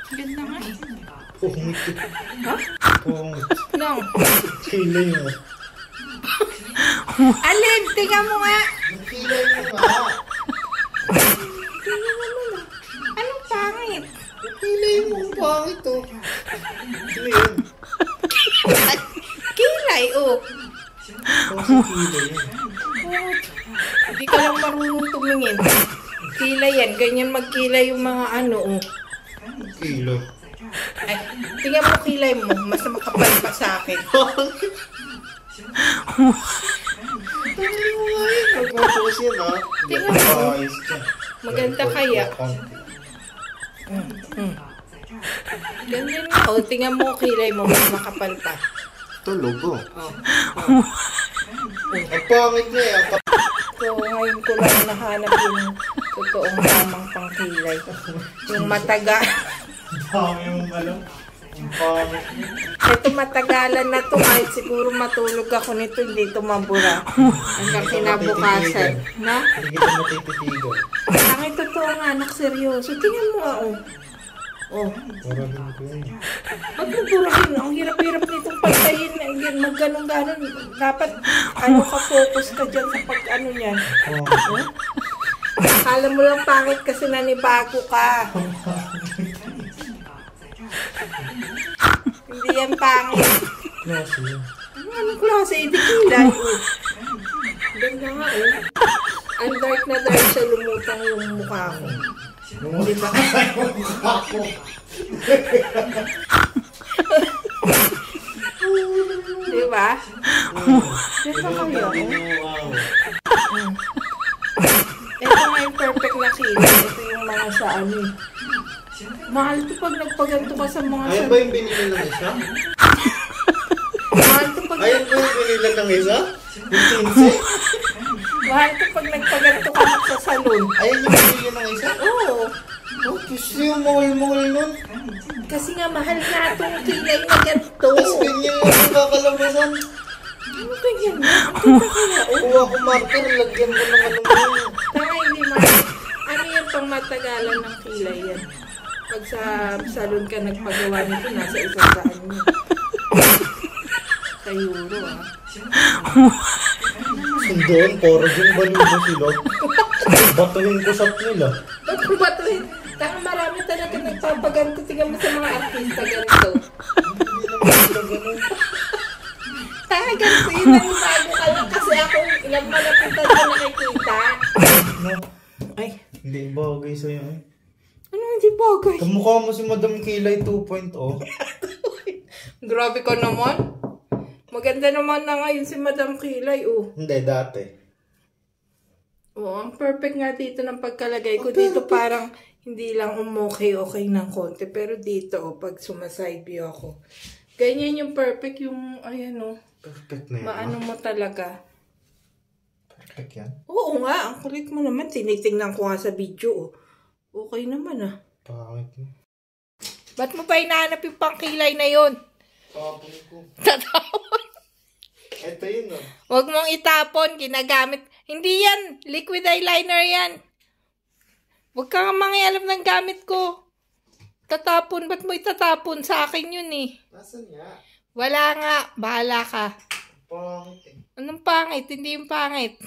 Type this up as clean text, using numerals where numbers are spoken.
Ganda nga eh. Pungit. Ha? Pungit. Lang. Kilay mo. Alin, tingnan mo nga. Kilay mo nga. Tingnan mo na. Anong pangit? Kilay mo. Pangit oh. Ano yun? Kilay, oh. Kasi kilay yun. Hindi ka lang marunong tumingin. Kilay yan. Ganyan magkilay yung mga ano, oh. Kilay. Ay, tingnan mo kilay mo. Mas makapal pa sa akin. Tangin mo nga yun. Magpapos yan ha. Tingnan mo. Ayos ka. Maganda kaya. Ganyan nga. O, tingnan mo kilay mo. Mas makapal pa. Tulog oh. Oh. Ang pangit niya eh. So, ngayon ko lang nahanap yung totoong tamang pangkilay. Yung mataga. Dami yung alam. Ang pangit niya. Ito matagalan na to. Kahit siguro matulog ako nito, hindi ito mabura. Hanggang kinabukasan. Na? Hindi kita matititigan. Ang totoo nga, anak, seryoso. Tingnan mo oh. Oh. Para din ko yun. Ba't mo burahin? Ang hirap-hirap nitong pagtayin. Magganong-ganon. Dapat, ano ka, focus ka dyan sa pag-ano yan. Oh. Akala mo lang pangit kasi nanibago ka. Hindi yan pangit. Klase yun. Anong klase? Hindi kilay. Ganda nga oh. Ang dark na dark siya, lumutang yung mukha ko. Diba? Diba? Ito kayo. Ito nga yung perfect na kilay. Ito yung mga sa ano eh. Mahal to pag nagpaganto ka sa mga... Ayun ba yung binili ng isa? Mahal to pag... Ayun ba yung binili ng isa? Yung 15? Mahal to pag nagpaganto ka sa salon. Ayun yung binili ng isa? Oo. Oh, kasi yung mahal-mahal nun. Kasi nga mahal na itong kilay na ganito. Tapos ganyan lang yung kakalabasan. Ano ganyan na? Ang kaya oh. Kuha ko marker, lagyan ko ng ano mo. Tanga hindi mahal. Ano yan pang matagalan ng kilay yan? Pag sa salon ka nagpagawa nito, nasa isang daan mo. Sa euro ah. Doon, poro yung balubo sila. Batuhin ko sa nila. Ba't mo batuhin? Tanga marami talaga nagpapaganto. Tingnan mo sa mga artista ganito. Hindi naman sila ganun. Tanga ganito yun ang bago ka lang kasi ako ilang malapitan ko nakikita. No, Ay, hindi bagay sa'yo eh. ano hindi bagay? Kamukha mo si Madam Kilay 2.0. Grabe ka naman. Maganda naman na ngayon si Madam Kilay, oh. Hindi, dati. Oo, ang perfect nga dito ng pagkalagay ko. Dito parang hindi lang okay ng konti. Pero dito, oh, pag sumaside view ako. Ganyan yung perfect yung, ayan, oh. Perfect na yun. Maano mo talaga. Perfect yan. Oo nga, ang kulit mo naman. Tinitingnan ko nga sa video, oh. Okay naman, ah. Pangit mo. Ba't mo pa hinahanap yung pangkilay na yun? Tapon ko. Tatapon. Ito yun oh. Huwag mong itapon, ginagamit. Hindi yan, liquid eyeliner yan. Huwag ka nga mangialam ng gamit ko. Tatapon, ba't mo itatapon? Sa akin yun eh. Nasaan nga? Wala nga, bahala ka. Pangit eh. Anong pangit? Hindi yung pangit.